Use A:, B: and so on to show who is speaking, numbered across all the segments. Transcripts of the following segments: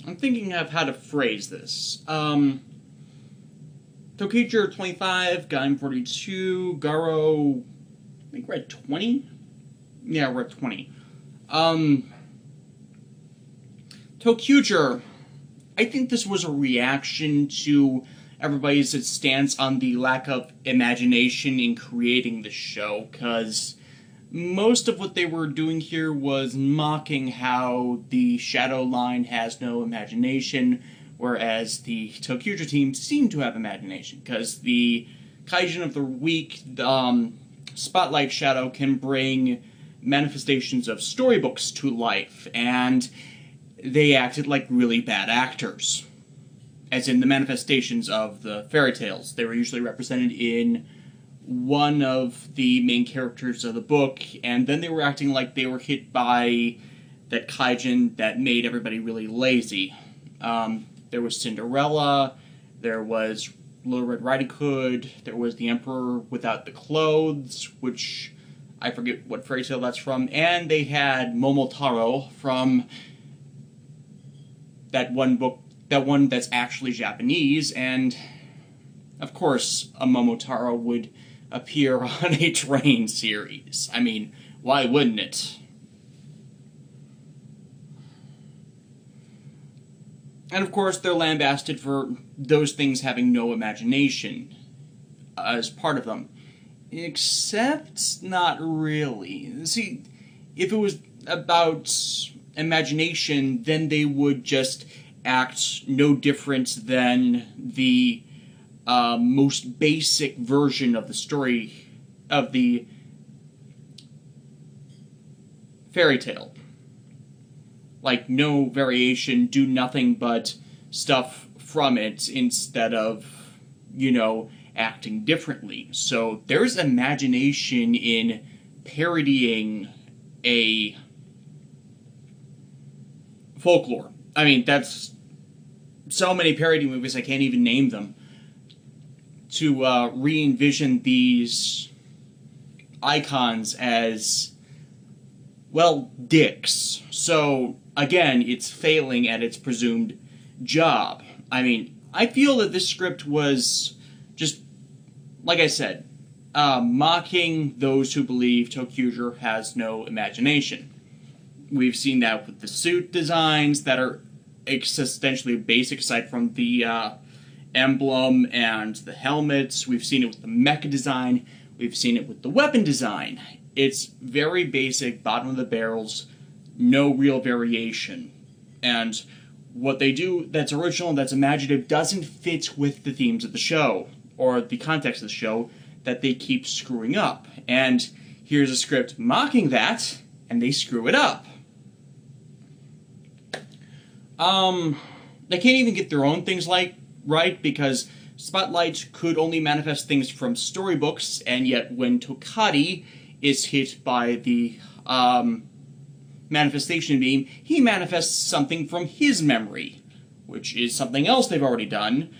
A: I'm thinking of how to phrase this. Toqger 25, gaim 42, Garo, I think we're at 20? Yeah, we're at 20. Toqger, I think this was a reaction to everybody's stance on the lack of imagination in creating the show, because most of what they were doing here was mocking how the Shadow line has no imagination, whereas the Toqger team seem to have imagination, because the Kaijin of the Week, Spotlight Shadow, can bring manifestations of storybooks to life, and they acted like really bad actors. As in the manifestations of the fairy tales. They were usually represented in one of the main characters of the book, and then they were acting like they were hit by that Kaijin that made everybody really lazy. There was Cinderella, there was Little Red Riding Hood, there was the Emperor Without the Clothes, which I forget what fairy tale that's from, and they had Momotaro from that one book, that one that's actually Japanese, and of course a Momotaro would appear on a train series. I mean, why wouldn't it? And of course they're lambasted for those things having no imagination as part of them. Except not really. See, if it was about imagination, then they would just act no different than the most basic version of the story of the fairy tale. Like, no variation, do nothing but stuff from it instead of, acting differently. So there's imagination in parodying a folklore. I mean, that's so many parody movies I can't even name them. To re-envision these icons as, well, dicks. So, again, it's failing at its presumed job. I mean, I feel that this script was just, like I said, mocking those who believe Toqger has no imagination. We've seen that with the suit designs that are existentially basic, aside from the emblem and the helmets. We've seen it with the mecha design. We've seen it with the weapon design. It's very basic, bottom of the barrels, no real variation. And what they do that's original, that's imaginative, doesn't fit with the themes of the show, or the context of the show, that they keep screwing up. And here's a script mocking that, and they screw it up. They can't even get their own things right, because Spotlight could only manifest things from storybooks, and yet when Tokati is hit by the manifestation beam, he manifests something from his memory, which is something else they've already done.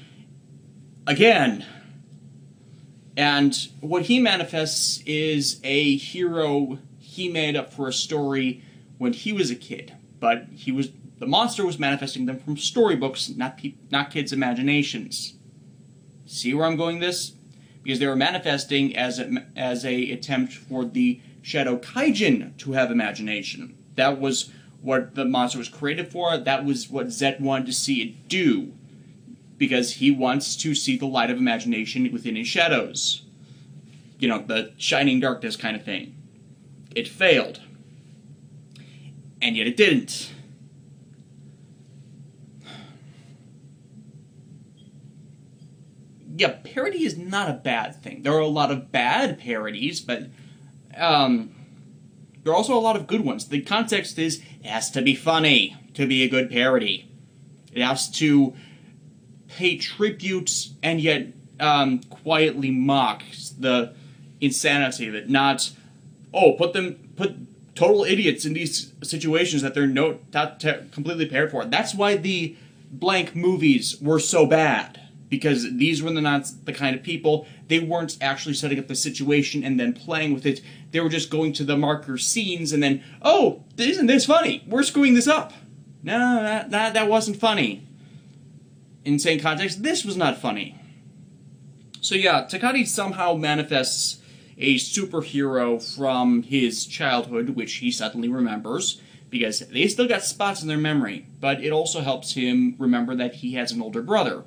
A: Again. And what he manifests is a hero he made up for a story when he was a kid, but the monster was manifesting them from storybooks, not kids' imaginations. See where I'm going this? Because they were manifesting as a attempt for the Shadow Kaijin to have imagination. That was what the monster was created for. That was what Zet wanted to see it do, because he wants to see the light of imagination within his shadows. The shining darkness kind of thing. It failed. And yet it didn't. Yeah, parody is not a bad thing. There are a lot of bad parodies, but there are also a lot of good ones. The context is, it has to be funny to be a good parody. It has to pay tribute and yet quietly mock the insanity of it. Not, put total idiots in these situations that they're not completely prepared for. That's why the blank movies were so bad. Because these were not the kind of people, they weren't actually setting up the situation and then playing with it. They were just going to the marker scenes and then, isn't this funny? We're screwing this up. No, that wasn't funny. In same context, this was not funny. So yeah, Takagi somehow manifests a superhero from his childhood, which he suddenly remembers, because they still got spots in their memory, but it also helps him remember that he has an older brother,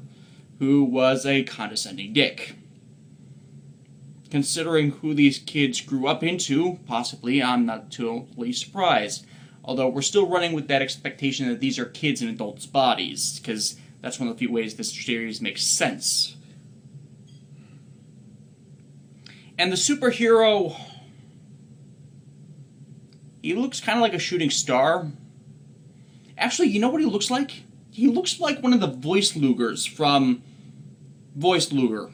A: who was a condescending dick. Considering who these kids grew up into, possibly, I'm not totally surprised. Although we're still running with that expectation that these are kids in adults' bodies, because that's one of the few ways this series makes sense. And the superhero, he looks kind of like a shooting star. Actually, you know what he looks like? He looks like one of the voice Lugers from Voice Luger.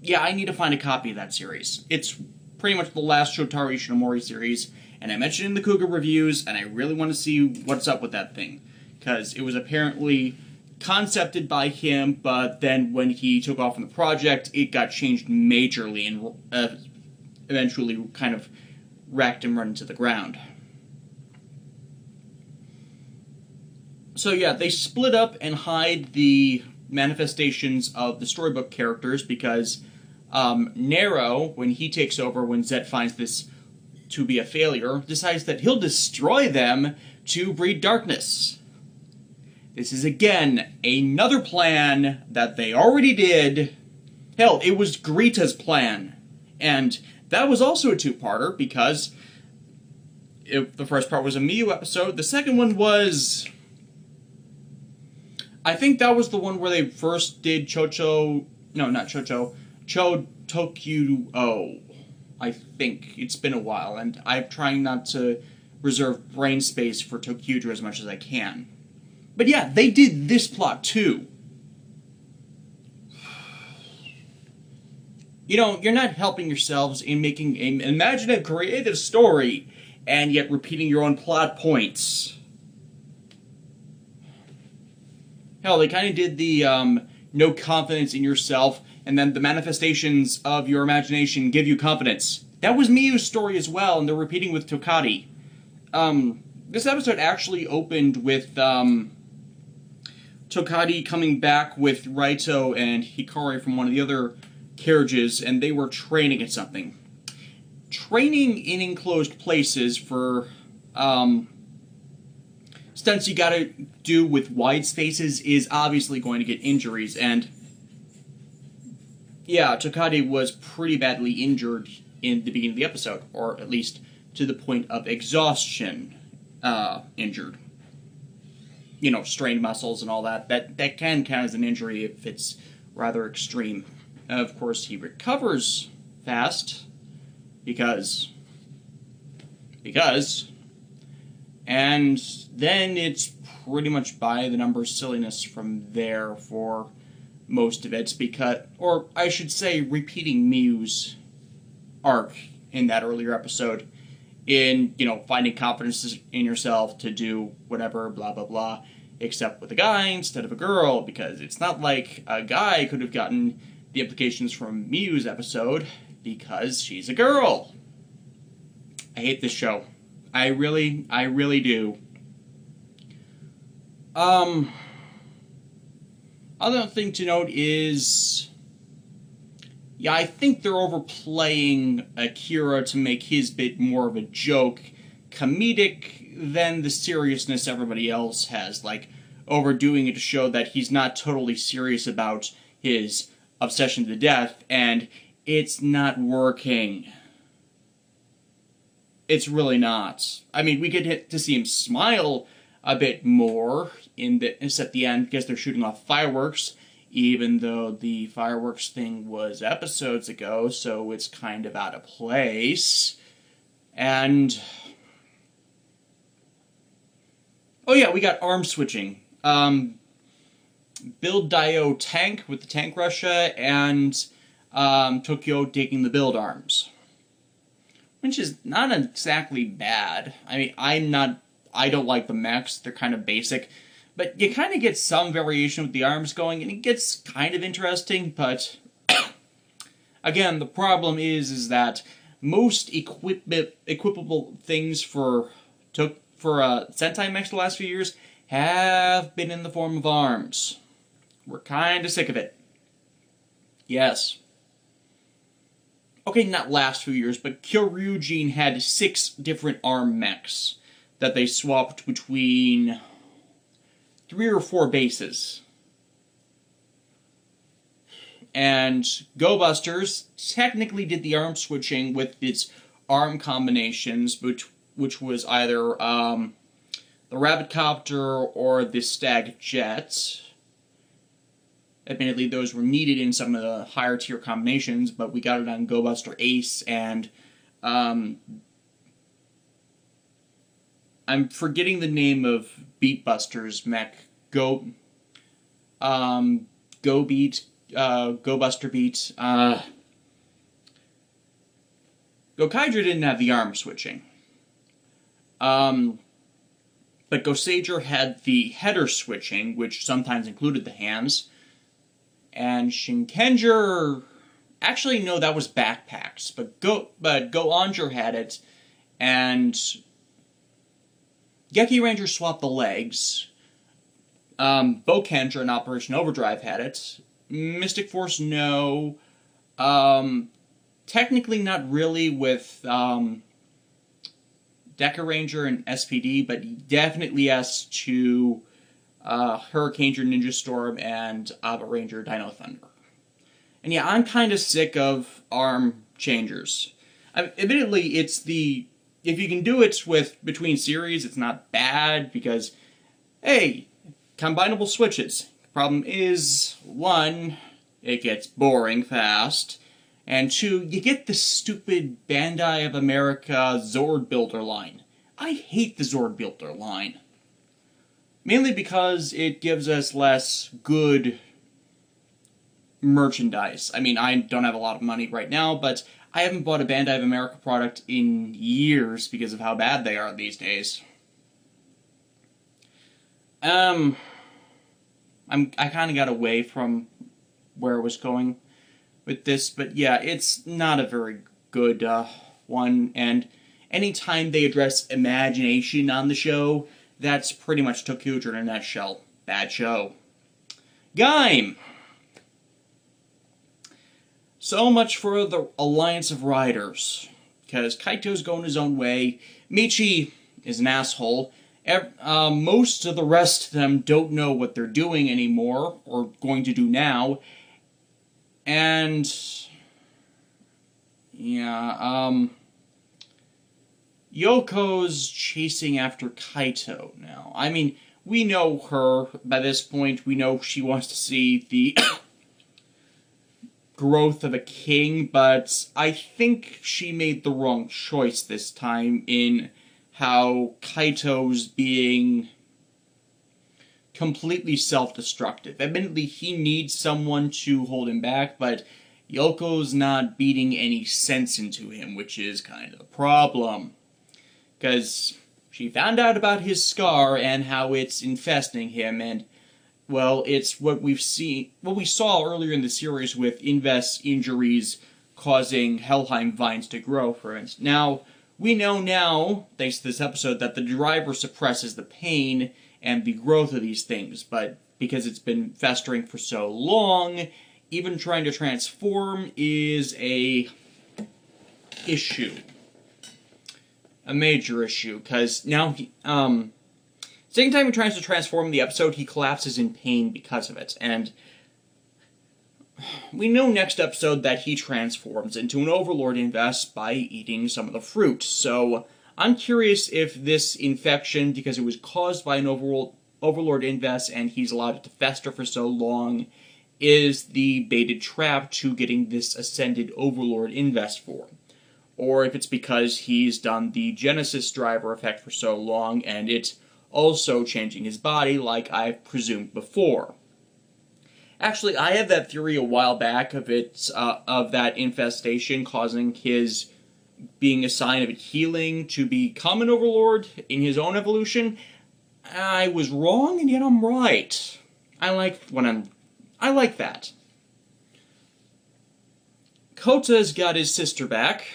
A: Yeah, I need to find a copy of that series. It's pretty much the last Shotaro Ishinomori series, and I mentioned it in the Cougar reviews, and I really want to see what's up with that thing. Because it was apparently concepted by him, but then when he took off on the project, it got changed majorly and eventually kind of racked him run into the ground. So yeah, they split up and hide the manifestations of the storybook characters because Nero, when he takes over, when Zet finds this to be a failure, decides that he'll destroy them to breed darkness. This is, again, another plan that they already did. Hell, it was Grita's plan. And that was also a two-parter, because the first part was a Miyu episode. The second one was... I think that was the one where they first did Chocho... No, not Chocho. Toku. I think. It's been a while, and I'm trying not to reserve brain space for Tokyuger as much as I can. But yeah, they did this plot too. You know, you're not helping yourselves in making an imaginative, creative story, and yet repeating your own plot points. Hell, they kind of did the no confidence in yourself, and then the manifestations of your imagination give you confidence. That was Miyu's story as well, and they're repeating with Tokadi. This episode actually opened with Tokadi coming back with Raito and Hikari from one of the other carriages, and they were training at something. Training in enclosed places for stunts you gotta do with wide spaces is obviously going to get injuries, and yeah, Tokadi was pretty badly injured in the beginning of the episode, or at least to the point of exhaustion injured. You know, strained muscles and all that. That can count as an injury if it's rather extreme. Of course, he recovers fast, because, and then it's pretty much by the numbers silliness from there for most of it, because, or I should say, repeating Miyu's arc in that earlier episode, in, you know, finding confidence in yourself to do whatever, blah, blah, blah, except with a guy instead of a girl, because it's not like a guy could have gotten the implications from Miyu's episode, because she's a girl. I hate this show. I really do. Other thing to note is, yeah, I think they're overplaying Akira to make his bit more of a joke, comedic, than the seriousness everybody else has, like overdoing it to show that he's not totally serious about his obsession to death, and it's not working. It's really not. I mean, we get to see him smile a bit more at the end, because they're shooting off fireworks, even though the fireworks thing was episodes ago, so it's kind of out of place. And oh yeah, we got arm switching. Build Dio tank with the tank Russia, and Tokyo taking the build arms. Which is not exactly bad. I mean, I don't like the mechs, they're kind of basic. But you kind of get some variation with the arms going, and it gets kind of interesting, but again, the problem is that most equipable things for Sentai mechs the last few years have been in the form of arms. We're kind of sick of it. Yes. Okay, not last few years, but Kyoryujin had 6 different arm mechs that they swapped between 3 or 4 bases. And Go Busters technically did the arm switching with its arm combinations, which was either the Rabbit Copter or the Stag Jet. Admittedly, those were needed in some of the higher tier combinations, but we got it on Go Buster Ace, and I'm forgetting the name of Beat Buster's mech. Go Beat, Go Buster Beat. Gokaiger didn't have the arm switching. But Goseiger had the header switching, which sometimes included the hands. And Shinkenger... Actually, no, that was backpacks. But Go-Onger had it, and Geki Ranger swapped the legs. Bokenger in Operation Overdrive had it. Mystic Force, no. Technically not really with Deca Ranger and SPD, but definitely yes to Hurricaneger, Ninja Storm, and Aba Ranger, Dino Thunder. And yeah, I'm kind of sick of arm changers. Admittedly, it's the... If you can do it with between series, it's not bad, because, hey, combinable switches. Problem is, 1, it gets boring fast, and 2, you get the stupid Bandai of America Zord Builder line. I hate the Zord Builder line. Mainly because it gives us less good merchandise. I mean, I don't have a lot of money right now, but I haven't bought a Bandai of America product in years because of how bad they are these days. I kind of got away from where I was going with this, but yeah, it's not a very good one, and anytime they address imagination on the show, that's pretty much Toqger in a nutshell. Bad show. Gaim! So much for the Alliance of Riders, because Kaito's going his own way, Michi is an asshole, most of the rest of them don't know what they're doing anymore, or going to do now, and... yeah, Yoko's chasing after Kaito now. I mean, we know her by this point. We know she wants to see the growth of a king, but I think she made the wrong choice this time in how Kaito's being completely self-destructive. Admittedly, he needs someone to hold him back, but Yoko's not beating any sense into him, which is kind of the problem. Because she found out about his scar and how it's infesting him, and, well, it's what we saw earlier in the series with Invest's injuries causing Helheim vines to grow, for instance. Now, we know now, thanks to this episode, that the driver suppresses the pain and the growth of these things, but because it's been festering for so long, even trying to transform is a issue. A major issue, because now second time he tries to transform in the episode, he collapses in pain because of it, and we know next episode that he transforms into an Overlord Invest by eating some of the fruit, so I'm curious if this infection, because it was caused by an Overlord Invest and he's allowed it to fester for so long, is the baited trap to getting this ascended Overlord Invest form. Or if it's because he's done the Genesis driver effect for so long, and it's also changing his body, like I've presumed before. Actually, I had that theory a while back of that infestation causing his being a sign of it healing to become an Overlord in his own evolution. I was wrong, and yet I'm right. I like that. Kota's got his sister back.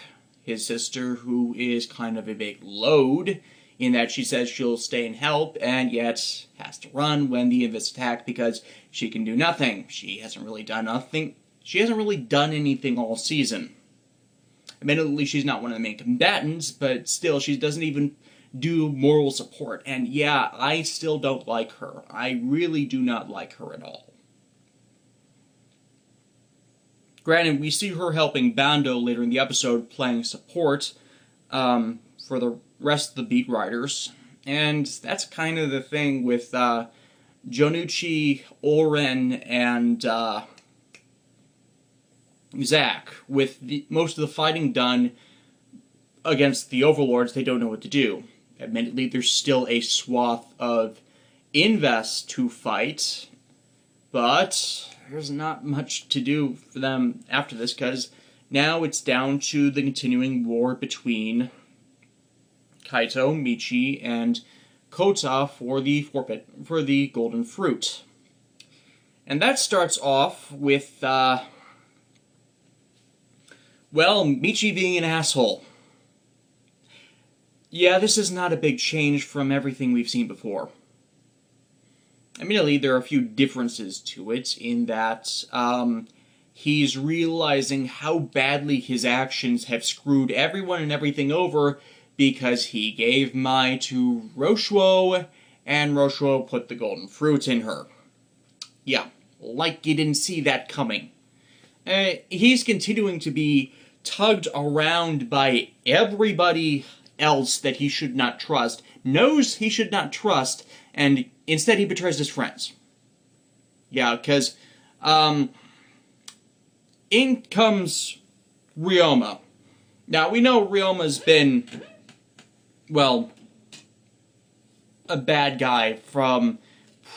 A: His sister, who is kind of a big load, in that she says she'll stay and help, and yet has to run when the Invis attack because she can do nothing. She hasn't really done nothing. She hasn't really done anything all season. Admittedly, she's not one of the main combatants, but still, she doesn't even do moral support. And yeah, I still don't like her. I really do not like her at all. Granted, we see her helping Bando later in the episode, playing support for the rest of the beat writers. And that's kind of the thing with Jonuchi, Oren, and Zack. With most of the fighting done against the overlords, they don't know what to do. Admittedly, there's still a swath of Invest to fight, but there's not much to do for them after this, because now it's down to the continuing war between Kaito, Michi, and Kota for the golden fruit. And that starts off with, Michi being an asshole. Yeah, this is not a big change from everything we've seen before. Admittedly, there are a few differences to it, in that he's realizing how badly his actions have screwed everyone and everything over because he gave Mai to Roshuo, and Roshuo put the golden fruit in her. Yeah, like you didn't see that coming. He's continuing to be tugged around by everybody else that he should not trust, knows he should not trust, and instead he betrays his friends. Yeah, because in comes Ryoma. Now, we know Ryoma's been, well, a bad guy from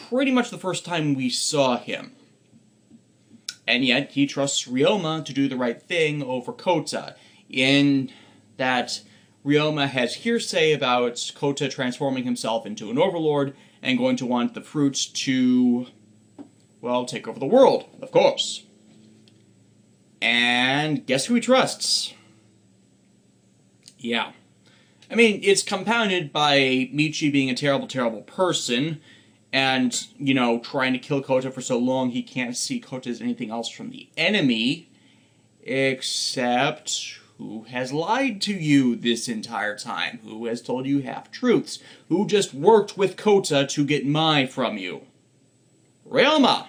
A: pretty much the first time we saw him. And yet, he trusts Ryoma to do the right thing over Kota, in that Ryoma has hearsay about Kota transforming himself into an overlord and going to want the fruits to, well, take over the world, of course. And guess who he trusts? Yeah. I mean, it's compounded by Michi being a terrible, terrible person, and, you know, trying to kill Kota for so long he can't see Kota as anything else from the enemy, except who has lied to you this entire time? Who has told you half-truths? Who just worked with Kota to get Mai from you? Ryoma!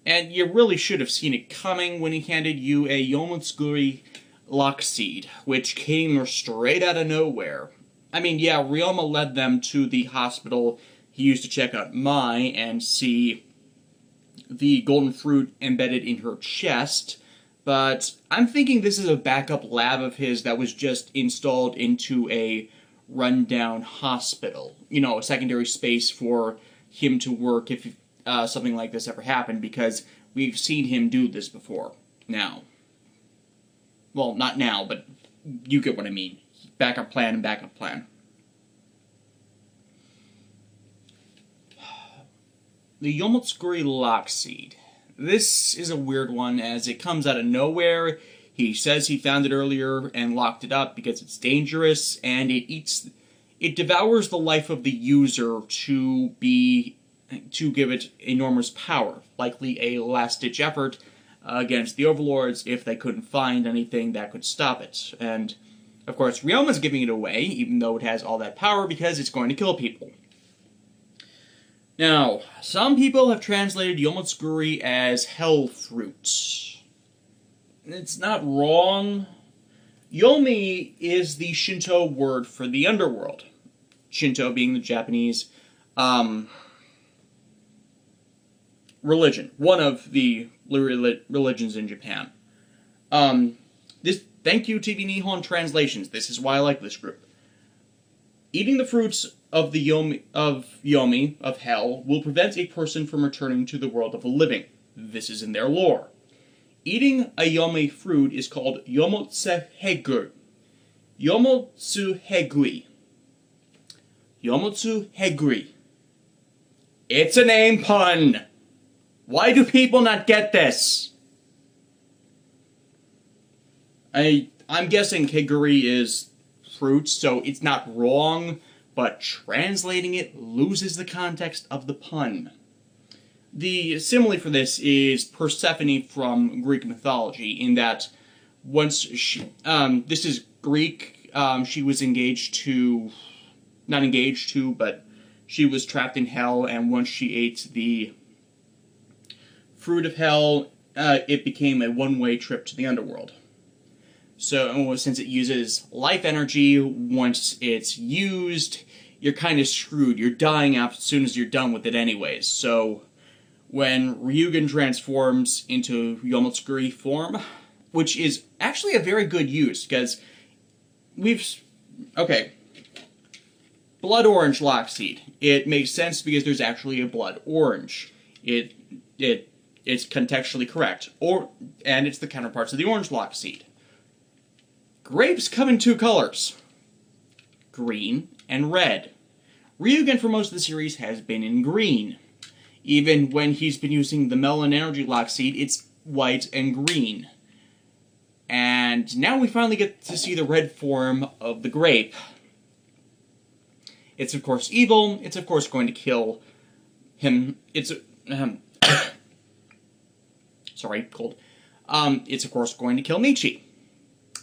A: And you really should have seen it coming when he handed you a Yomotsuguri Lockseed, which came straight out of nowhere. I mean, yeah, Ryoma led them to the hospital he used to check out Mai and see the golden fruit embedded in her chest, but I'm thinking this is a backup lab of his that was just installed into a rundown hospital. You know, a secondary space for him to work if something like this ever happened, because we've seen him do this before. Now. Well, not now, but you get what I mean. Backup plan and backup plan. The Yomotsuguri Lockseed. This is a weird one, as it comes out of nowhere. He says he found it earlier and locked it up because it's dangerous, and it devours the life of the user to give it enormous power, likely a last-ditch effort against the overlords if they couldn't find anything that could stop it. And, of course, Ryoma's giving it away, even though it has all that power, because it's going to kill people. Now, some people have translated Yomotsuguri as hell fruit. It's not wrong. Yomi is the Shinto word for the underworld. Shinto being the Japanese religion. One of the religions in Japan. Thank you, TV Nihon Translations. This is why I like this group. Eating the fruits of the Yomi, of hell, will prevent a person from returning to the world of the living. This is in their lore. Eating a Yomi fruit is called Yomotsuheguri. Yomotsuheguri. Yomotsuheguri. It's a name pun! Why do people not get this? I'm guessing Keguri is fruit, so it's not wrong, but translating it loses the context of the pun. The simile for this is Persephone from Greek mythology, in that once she, this is Greek, she was not engaged to, but she was trapped in hell, and once she ate the fruit of hell, it became a one-way trip to the underworld. So, since it uses life energy, once it's used, you're kind of screwed. You're dying out as soon as you're done with it anyways. So, when Ryugen transforms into Yomotsukuri form, which is actually a very good use, because Blood Orange Lockseed. It makes sense because there's actually a blood orange. It's contextually correct. And it's the counterparts of the orange Lockseed. Grapes come in two colors. Green and red. Ryugen for most of the series has been in green. Even when he's been using the Melon Energy Lockseed, it's white and green. And now we finally get to see the red form of the grape. It's of course evil, it's of course going to kill him, sorry, cold. It's of course going to kill Michi.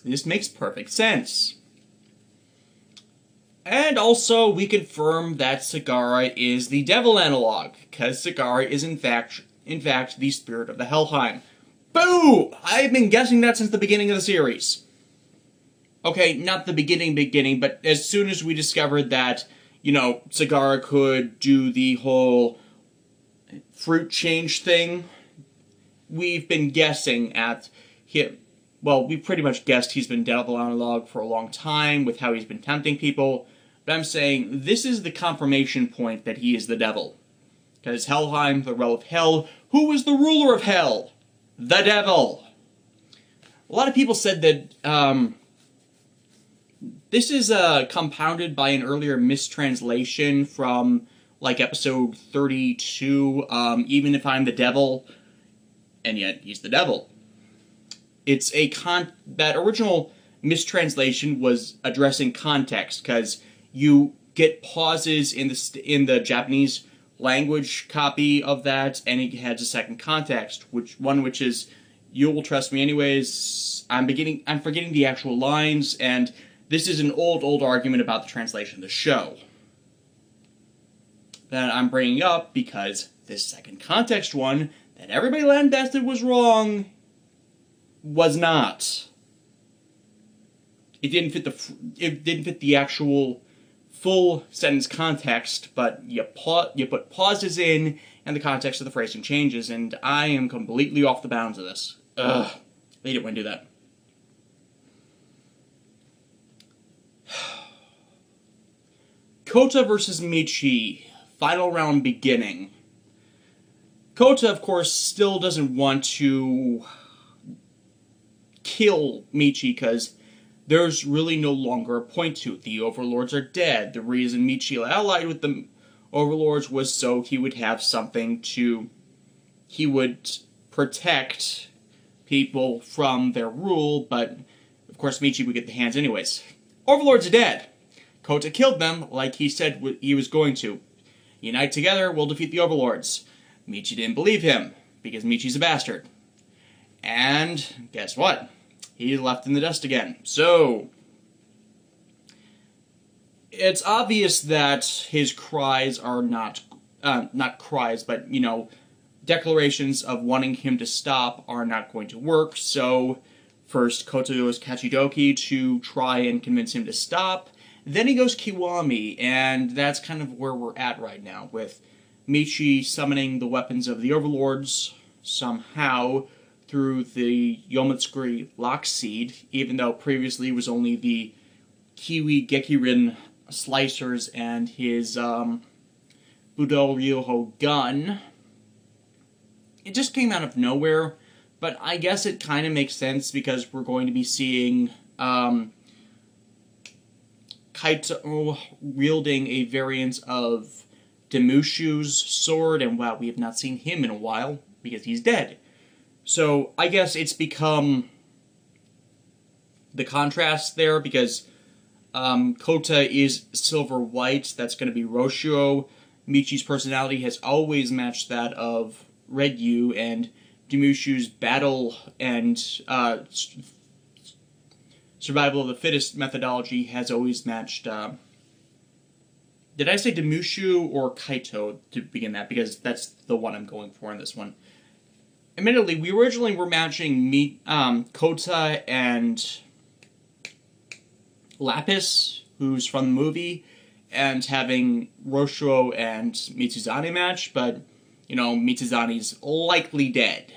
A: This makes perfect sense. And also, we confirm that Sagara is the devil analog, because Sagara is in fact the spirit of the Helheim. Boo! I've been guessing that since the beginning of the series. Okay, not the beginning, but as soon as we discovered that, Sagara could do the whole fruit change thing, we've been guessing at him. Well, we pretty much guessed he's been devil analog for a long time with how he's been tempting people. But I'm saying this is the confirmation point that he is the devil. Because Helheim, the realm of hell, who is the ruler of hell? The devil. A lot of people said that this is compounded by an earlier mistranslation from, like, episode 32, even if I'm the devil, and yet he's the devil. It's that original mistranslation was addressing context, because you get pauses in the Japanese language copy of that, and it has a second context, which is, you will trust me anyways, I'm forgetting the actual lines, and this is an old argument about the translation of the show that I'm bringing up, because this second context one, that everybody lambasted was wrong, was not. It didn't fit the actual full sentence context, but you put pauses in, and the context of the phrasing changes, and I am completely off the bounds of this. Ugh. They didn't want to do that. Kota versus Michi. Final round beginning. Kota, of course, still doesn't want to kill Michi, because there's really no longer a point to it. The Overlords are dead. The reason Michi allied with the Overlords was so he would have something he would protect people from their rule, but of course Michi would get the hands anyways. Overlords are dead. Kota killed them like he said he was going to. Unite together, we'll defeat the Overlords. Michi didn't believe him, because Michi's a bastard. And guess what? He's left in the dust again. So, it's obvious that his cries are not cries, but, declarations of wanting him to stop are not going to work. So, first Kota goes Kachidoki to try and convince him to stop. Then he goes Kiwami, and that's kind of where we're at right now, with Michi summoning the weapons of the Overlords somehow through the Yomotsukuri Lockseed, even though previously it was only the Kiwi Gekirin slicers and his Budou Ryoho gun. It just came out of nowhere, but I guess it kind of makes sense because we're going to be seeing Kaito wielding a variant of Demushu's sword, and wow, we have not seen him in a while because he's dead. So, I guess it's become the contrast there, because Kota is silver white. That's going to be Roshio. Michi's personality has always matched that of Redyu, and Demushu's battle and survival of the fittest methodology has always matched. Did I say Demushu or Kaito to begin that? Because that's the one I'm going for in this one. Admittedly, we originally were matching Kota and Lapis, who's from the movie, and having Roshio and Mitsuzane match, but, you know, Mitsuzane's likely dead.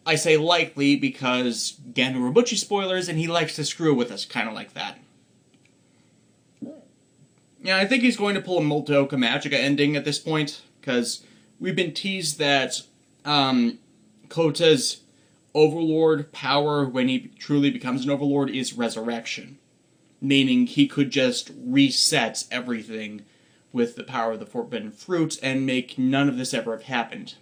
A: I say likely because Gano Robuchi spoilers, and he likes to screw with us, kind of like that. Yeah, I think he's going to pull a Multioka Magica ending at this point, because we've been teased that Kota's overlord power, when he truly becomes an overlord, is resurrection. Meaning he could just reset everything with the power of the Forbidden Fruit and make none of this ever have happened.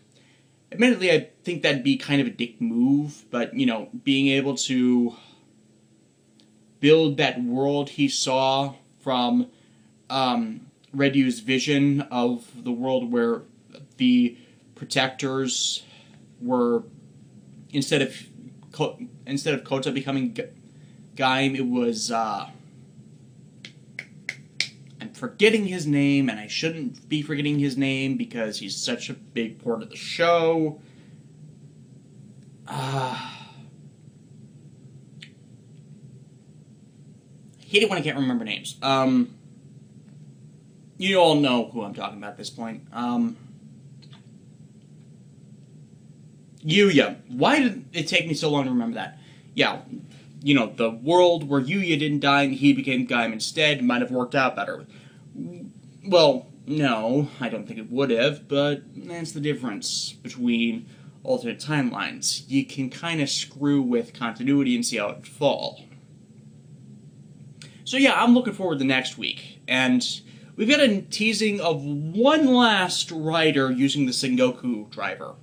A: Admittedly, I think that'd be kind of a dick move, but, you know, being able to build that world he saw from Redyu's vision of the world where the protectors were, instead of Kota becoming gaim, it was, I'm forgetting his name, and I shouldn't be forgetting his name because he's such a big part of the show. I hate it when I can't remember names. You all know who I'm talking about at this point. Yuya. Why did it take me so long to remember that? Yeah, you know, the world where Yuya didn't die and he became gaim instead might have worked out better. Well, no, I don't think it would have, but that's the difference between alternate timelines. You can kind of screw with continuity and see how it would fall. So yeah, I'm looking forward to next week, and we've got a teasing of one last rider using the Sengoku driver,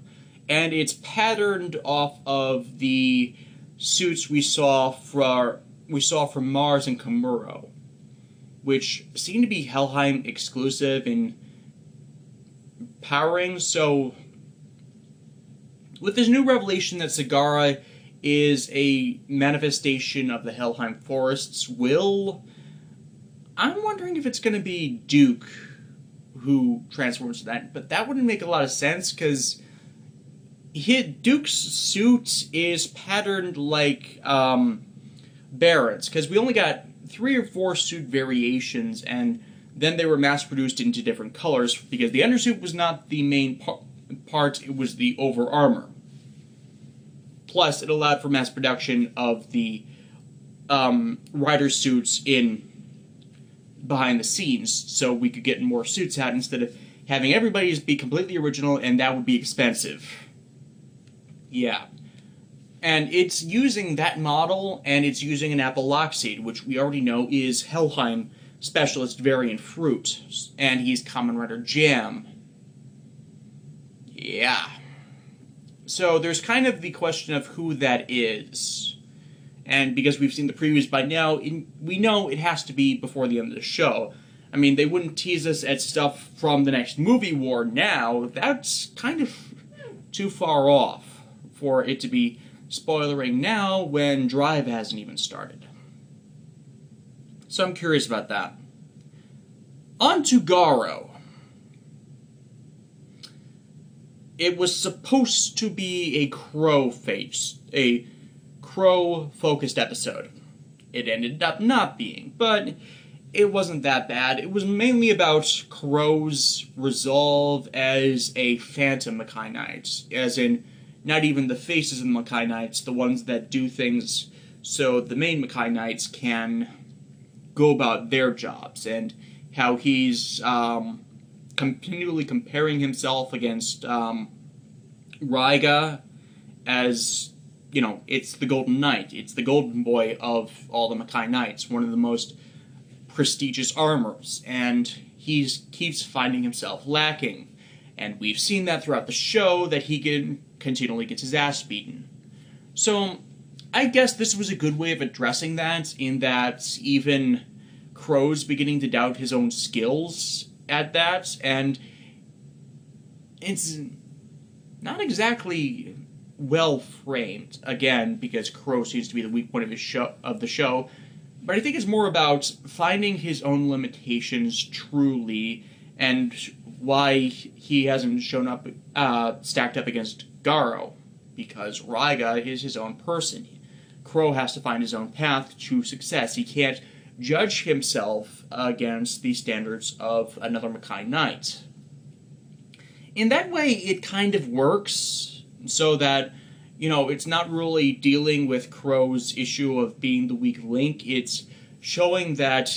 A: and it's patterned off of the suits we saw from Mars and Komuro, which seem to be Helheim exclusive in powering. So with this new revelation that Sagara is a manifestation of the Helheim Forest's will, I'm wondering if it's going to be Duke who transforms to that, but that wouldn't make a lot of sense, because Duke's suit is patterned like Barrett's, because we only got 3 or 4 suit variations, and then they were mass-produced into different colors, because the undersuit was not the main part, it was the over-armor. Plus, it allowed for mass production of the rider suits behind the scenes, so we could get more suits out instead of having everybody be completely original, and that would be expensive. Yeah. And it's using that model, and it's using an apple lockseed, which we already know is Helheim Specialist Variant Fruit, and he's Kamen Rider Jam. Yeah. So there's kind of the question of who that is. And because we've seen the previews by now, we know it has to be before the end of the show. I mean, they wouldn't tease us at stuff from the next movie war now. That's kind of too far off for it to be spoilering now when Drive hasn't even started. So I'm curious about that. On to Garo. It was supposed to be a Crow-focused episode. It ended up not being, but it wasn't that bad. It was mainly about Crow's resolve as a phantom Makai Knight, as in, not even the faces of the Makai Knights, the ones that do things so the main Makai Knights can go about their jobs, and how he's continually comparing himself against Raiga as, you know, it's the Golden Knight, it's the Golden Boy of all the Makai Knights, one of the most prestigious armors, and he keeps finding himself lacking. And we've seen that throughout the show, that he continually gets his ass beaten. So, I guess this was a good way of addressing that, in that even Kuro's beginning to doubt his own skills at that, and it's not exactly well framed, again, because Kuro seems to be the weak point of the show, but I think it's more about finding his own limitations truly, and why he hasn't shown up, stacked up against Garo, because Raiga is his own person. Kuro has to find his own path to success. He can't judge himself against the standards of another Makai Knight. In that way, it kind of works, so that, it's not really dealing with Kuro's issue of being the weak link. It's showing that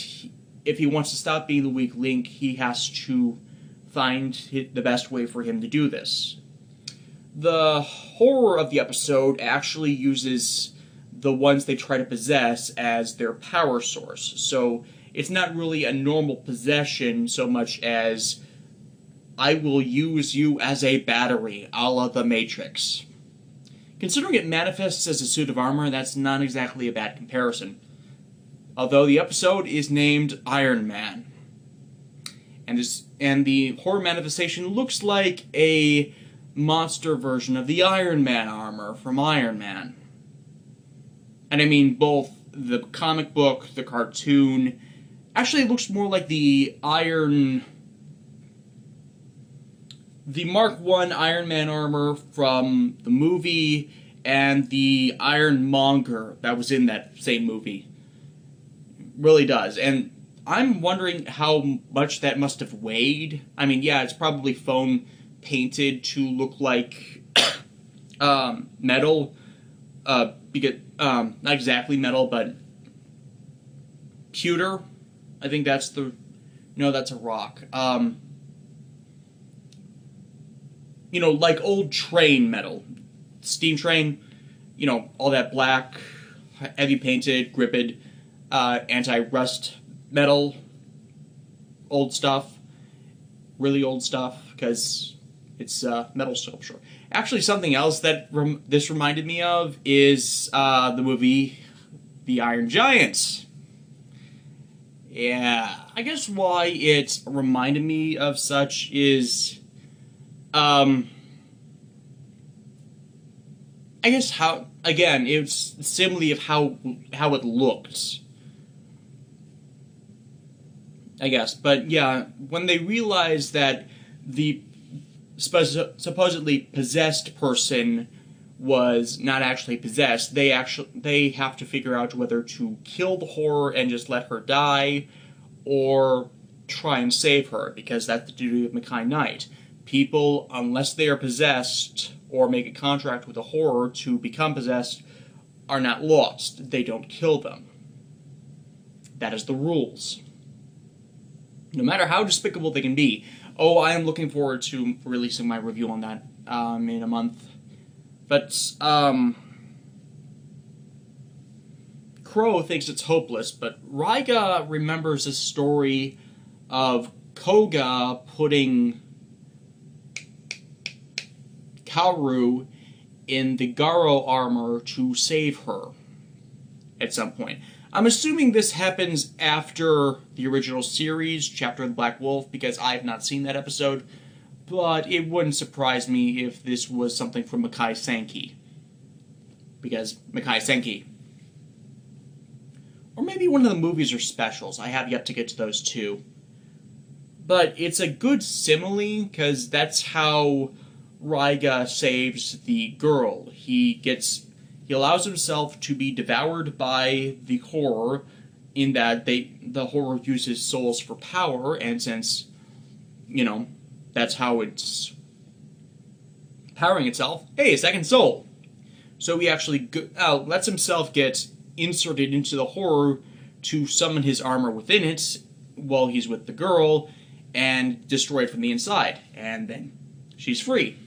A: if he wants to stop being the weak link, he has to find the best way for him to do this. The horror of the episode actually uses the ones they try to possess as their power source. So it's not really a normal possession so much as, I will use you as a battery, a la the Matrix. Considering it manifests as a suit of armor, that's not exactly a bad comparison. Although the episode is named Iron Man. And the horror manifestation looks like a monster version of the Iron Man armor from Iron Man. And I mean both the comic book, the cartoon. Actually, it looks more like the Mark I Iron Man armor from the movie, and the Ironmonger that was in that same movie. Really does. And I'm wondering how much that must have weighed. I mean, yeah, it's probably foam painted to look like metal. Because, not exactly metal, but pewter. I think that's that's a rock. Like old train metal. Steam train, all that black, heavy painted, gripped, anti-rust metal, old stuff, really old stuff, because it's metal sculpture. Actually, something else that this reminded me of is the movie The Iron Giant. Yeah, I guess why it reminded me of such is, I guess how, again, it's the simile of how it looked. I guess, but yeah, when they realized that the supposedly possessed person was not actually possessed, they have to figure out whether to kill the horror and just let her die, or try and save her, because that's the duty of Makai Knight. People, unless they are possessed or make a contract with the horror to become possessed, are not lost. They don't kill them. That is the rules. No matter how despicable they can be. Oh, I am looking forward to releasing my review on that in a month. But, Kuro thinks it's hopeless, but Raiga remembers a story of Koga putting Kaoru in the Garo armor to save her at some point. I'm assuming this happens after the original series, Chapter of the Black Wolf, because I have not seen that episode, but it wouldn't surprise me if this was something from Makai Senki. Because Makai Senki. Or maybe one of the movies or specials. I have yet to get to those too. But it's a good simile, because that's how Raiga saves the girl. He allows himself to be devoured by the horror, in that the horror uses souls for power, and since, that's how it's powering itself, hey, a second soul. So he actually lets himself get inserted into the horror to summon his armor within it while he's with the girl, and destroy it from the inside. And then she's free.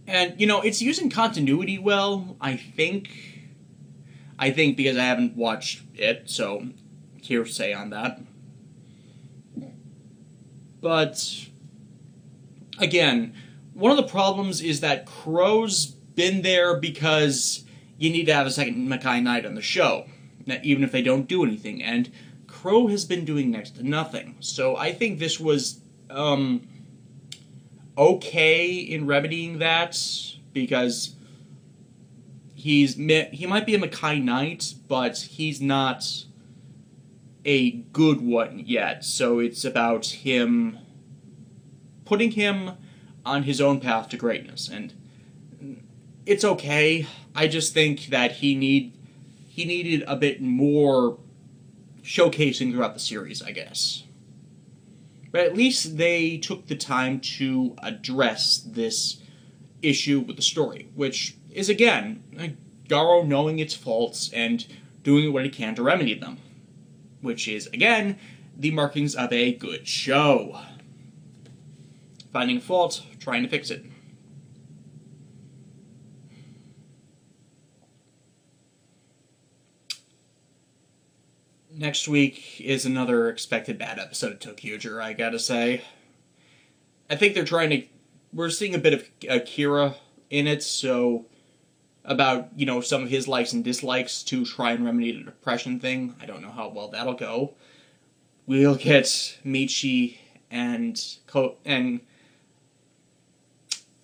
A: And, it's using continuity well, I think. Because I haven't watched it, so hearsay on that. But, again, one of the problems is that Kuro's been there because you need to have a second Makai Knight on the show, even if they don't do anything. And Kuro has been doing next to nothing. So I think this was okay in remedying that, because he might be a Makai Knight, but he's not a good one yet. So it's about him putting him on his own path to greatness, and it's okay. I just think that he needed a bit more showcasing throughout the series, I guess. But at least they took the time to address this issue with the story, which is, again, Garo knowing its faults and doing what it can to remedy them, which is, again, the markings of a good show. Finding a fault, trying to fix it. Next week is another expected bad episode of Toqger, I gotta say. I think they're trying to... We're seeing a bit of Akira in it, so... About, some of his likes and dislikes to try and remedy the depression thing. I don't know how well that'll go. We'll get Michi and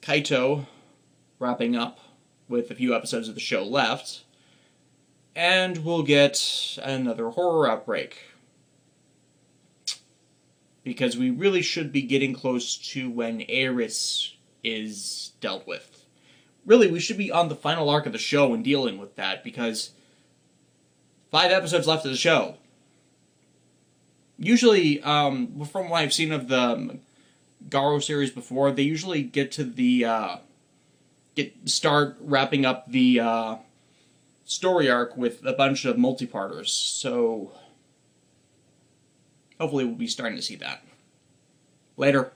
A: Kaito wrapping up with a few episodes of the show left. And we'll get another horror outbreak. Because we really should be getting close to when Aerith is dealt with. Really, we should be on the final arc of the show and dealing with that, because 5 episodes left of the show. Usually, from what I've seen of the Garo series before, they usually get to the, start wrapping up the, story arc with a bunch of multi-parters, so hopefully we'll be starting to see that. Later.